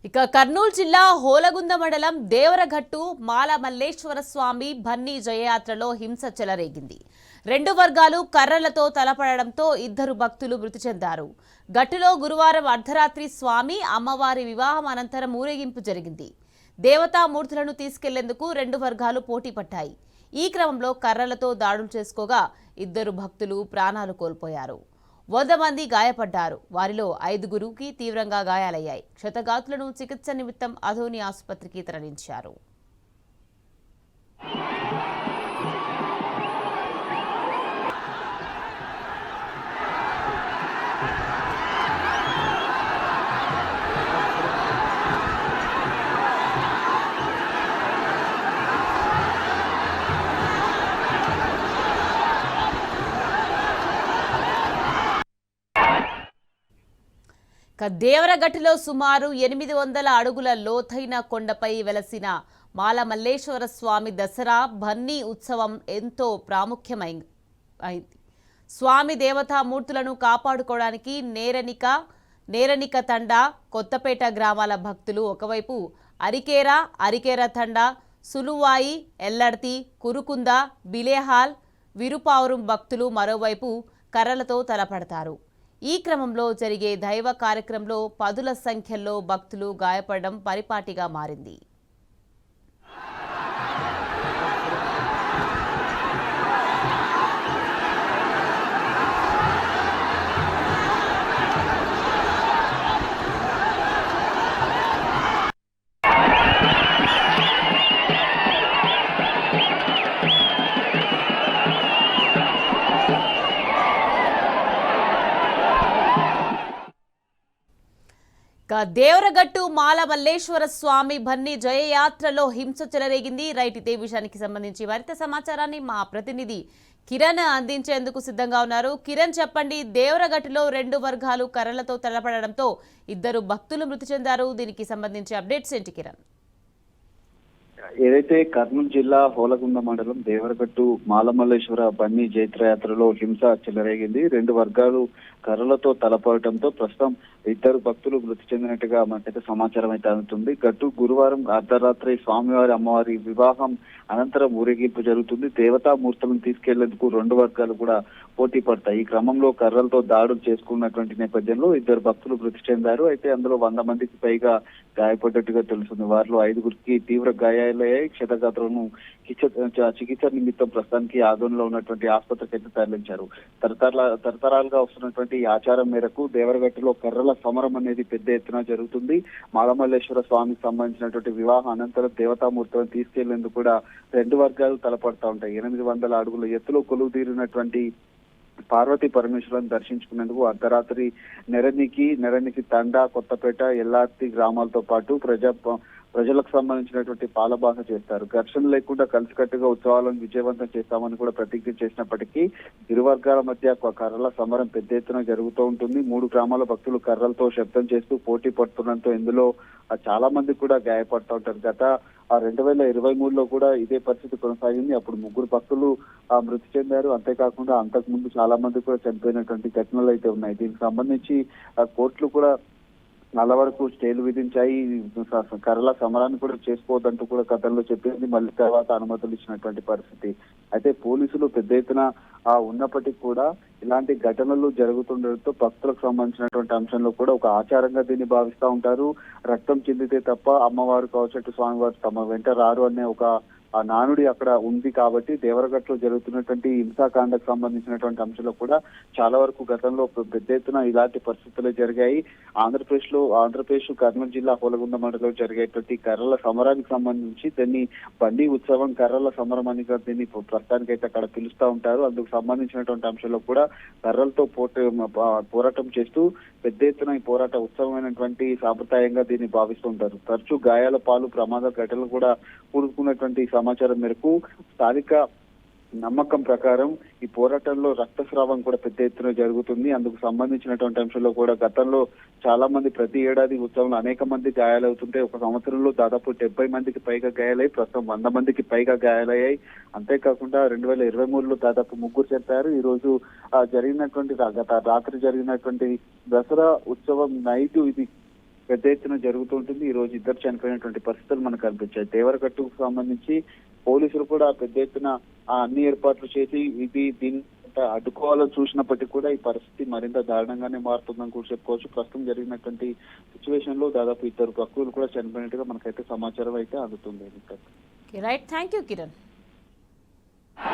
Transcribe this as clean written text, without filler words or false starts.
ఇక కర్నూలు జిల్లా హోలగుంద మండలం దేవరఘట్టు మాల మల్లేశ్వర స్వామి భన్నీ జయయాత్రలో హింస చెలరేగింది. రెండు వర్గాలు కర్రలతో తలపడడంతో ఇద్దరు భక్తులు మృతి చెందారు. గట్టులో గురువారం అర్ధరాత్రి స్వామి అమ్మవారి వివాహం అనంతరం ఊరేగింపు జరిగింది. దేవతామూర్తులను తీసుకెళ్లేందుకు రెండు వర్గాలు పోటీ పట్టాయి. ఈ క్రమంలో కర్రలతో దాడులు చేసుకోగా ఇద్దరు భక్తులు ప్రాణాలు కోల్పోయారు. 100 మంది గాయపడ్డారు. వారిలో 5గురికి తీవ్రంగా గాయాలయ్యాయి. క్షతగాతులను చికిత్స నిమిత్తం అధోని ఆసుపత్రికి తరలించారు. దేవరగట్టులో సుమారు 800 అడుగుల లోతైన కొండపై వెలసిన మాల మల్లేశ్వర స్వామి దసరా భన్నీ ఉత్సవం ఎంతో ప్రాముఖ్యమైంది. స్వామి దేవతామూర్తులను కాపాడుకోవడానికి నేరనిక తండా కొత్తపేట గ్రామాల భక్తులు ఒకవైపు అరికేర తండా సులువాయి ఎల్లర్తి కురుకుంద బిలేహాల్ విరుపావురం భక్తులు మరోవైపు కర్రలతో తలపడతారు. ఈ క్రమంలో జరిగే దైవ కార్యక్రమంలో పదుల సంఖ్యలో భక్తులు గాయపడడం పరిపాటిగా మారింది. దేవరగట్టు మాల మల్లేశ్వర స్వామి భన్నీ జయయాత్రలో హింస చెలరేగింది. రైట్, ఇదే విషయానికి సంబంధించి మరింత సమాచారాన్ని మా ప్రతినిధి కిరణ్ అందించేందుకు సిద్ధంగా ఉన్నారు. కిరణ్, చెప్పండి, దేవరగట్టులో రెండు వర్గాలు కర్రలతో తలపడడంతో ఇద్దరు భక్తులు మృతి చెందారు. దీనికి సంబంధించి అప్డేట్స్ ఏంటి కిరణ్? ఏదైతే కర్నూలు జిల్లా హోలగుంద మండలం దేవరగట్టు మాలమల్లేశ్వర బన్నీ జైత్రయాత్రలో హింస చెలరేగింది. రెండు వర్గాలు కర్రలతో తలపడటంతో ప్రస్తుతం ఇద్దరు భక్తులు మృతి చెందినట్టుగా మనకైతే సమాచారం అయితే అందుతుంది. గట్టు గురువారం అర్ధరాత్రి స్వామివారి అమ్మవారి వివాహం అనంతరం ఊరేగింపు జరుగుతుంది. దేవతామూర్తులను తీసుకెళ్లేందుకు రెండు వర్గాలు కూడా పోటీ పడతాయి. ఈ క్రమంలో కర్రలతో దాడులు చేసుకున్నటువంటి నేపథ్యంలో ఇద్దరు భక్తులు మృతి చెందారు. అయితే అందులో 100 మందికి పైగా గాయపడ్డట్టుగా తెలుస్తుంది. వారిలో 5గురికి తీవ్ర గాయాలయ్యాయి. క్షతగాత్రులను చికిత్స నిమిత్తం ప్రస్తుతానికి ఆదోనిలో ఉన్నటువంటి ఆసుపత్రికి అయితే తరలించారు. తరతరాలుగా వస్తున్నటువంటి ఈ ఆచారం మేరకు దేవరగట్టులో కర్రల సమరం అనేది పెద్ద ఎత్తున జరుగుతుంది. మాలమల్లేశ్వర స్వామికి సంబంధించినటువంటి వివాహ అనంతరం దేవతామూర్తులను తీసుకెళ్లేందుకు కూడా రెండు వర్గాలు తలపడతా ఉంటాయి. 800 అడుగుల ఎత్తులో కొలువు తీరినటువంటి పార్వతీ పరమేశ్వరులను దర్శించుకునేందుకు అర్ధరాత్రి నెరనికి తండా కొత్తపేట ఎల్లార్తి గ్రామాలతో పాటు ప్రజలకు సంబంధించినటువంటి పాలబాస చేస్తారు. ఘర్షణ లేకుండా కలిసికట్టుగా ఉత్సవాలను విజయవంతం చేస్తామని కూడా ప్రతిజ్ఞ చేసినప్పటికీ ఇరు వర్గాల మధ్య కర్రల సమరం పెద్ద ఎత్తున జరుగుతూ ఉంటుంది. 3 గ్రామాల భక్తులు కర్రలతో శబ్దం చేస్తూ పోటీ పడుతుండటంతో ఇందులో చాలా మంది కూడా గాయపడుతూ ఉంటారు. గత 2023లో కూడా ఇదే పరిస్థితి కొనసాగింది. అప్పుడు 3 భక్తులు మృతి చెందారు. అంతేకాకుండా అంతకు ముందు చాలా మంది కూడా చనిపోయినటువంటి ఘటనలు అయితే ఉన్నాయి. దీనికి సంబంధించి కోర్టులు కూడా చాలా వరకు స్టేలు విధించాయి. కర్రల సమరాన్ని కూడా చేసుకోవద్దంటూ కూడా గతంలో చెప్పింది. మళ్ళీ తర్వాత అనుమతులు ఇచ్చినటువంటి పరిస్థితి. అయితే పోలీసులు పెద్ద ఎత్తున ఉన్నప్పటికీ కూడా ఇలాంటి ఘటనలు జరుగుతుండటంతో భక్తులకు సంబంధించినటువంటి అంశంలో కూడా ఒక ఆచారంగా దీన్ని భావిస్తూ ఉంటారు. రక్తం చెందితే తప్ప అమ్మవారు కావచ్చు స్వామివారు తమ వెంట రారు అనే ఒక నానుడి అక్కడ ఉంది. కాబట్టి దేవరగట్టులో జరుగుతున్నటువంటి హింసాకాండకు సంబంధించినటువంటి అంశంలో కూడా చాలా వరకు గతంలో పెద్ద ఎత్తున ఇలాంటి పరిస్థితులు జరిగాయి. ఆంధ్రప్రదేశ్ కర్నూలు జిల్లా హోలగుంద మండలంలో జరిగేటువంటి కర్రల సమరానికి సంబంధించి దీన్ని బండి ఉత్సవం కర్రల సమరం అని దీన్ని ప్రస్తుతానికైతే అక్కడ పిలుస్తూ ఉంటారు. అందుకు సంబంధించినటువంటి అంశంలో కూడా కర్రలతో పోరాటం చేస్తూ పెద్ద ఎత్తున ఈ పోరాట ఉత్సవమైనటువంటి సాంప్రదాయంగా దీన్ని భావిస్తూ ఉంటారు. తరచూ గాయాల పాలు ప్రమాద ఘటనలు కూడా కూడుకున్నటువంటి సమాచారం మేరకు స్థానిక నమ్మకం ప్రకారం ఈ పోరాటంలో రక్తస్రావం కూడా పెద్ద ఎత్తున జరుగుతుంది. అందుకు సంబంధించినటువంటి అంశంలో కూడా గతంలో చాలా మంది ప్రతి ఏడాది ఉత్సవంలో అనేక మంది గాయాలవుతుంటే ఒక సంవత్సరంలో దాదాపు 70 మందికి పైగా గాయాలయ్యి ప్రస్తుతం 100 మందికి పైగా గాయాలయ్యాయి. అంతేకాకుండా 2023లో దాదాపు 3 చనిపోయారు. ఈ రోజు జరిగినటువంటి గత రాత్రి జరిగినటువంటి దసరా ఉత్సవం నైట్ ఇది పెద్ద ఎత్తున జరుగుతూ ఉంటుంది. ఈ రోజు ఇద్దరు చనిపోయినటువంటి పరిస్థితులు మనకు కనిపించాయి. దేవరగట్టుకు సంబంధించి పోలీసులు కూడా పెద్ద ఎత్తున అన్ని ఏర్పాట్లు చేసి దీన్ని అడ్డుకోవాలని చూసినప్పటికీ కూడా ఈ పరిస్థితి మరింత దారుణంగానే మారుతుందని కూడా చెప్పుకోవచ్చు. ప్రస్తుతం జరిగినటువంటి సిచ్యువేషన్ లో దాదాపు ఇద్దరు భక్తులు కూడా చనిపోయినట్టుగా మనకైతే సమాచారం అయితే అందుతుంది. Right, thank you Kiran.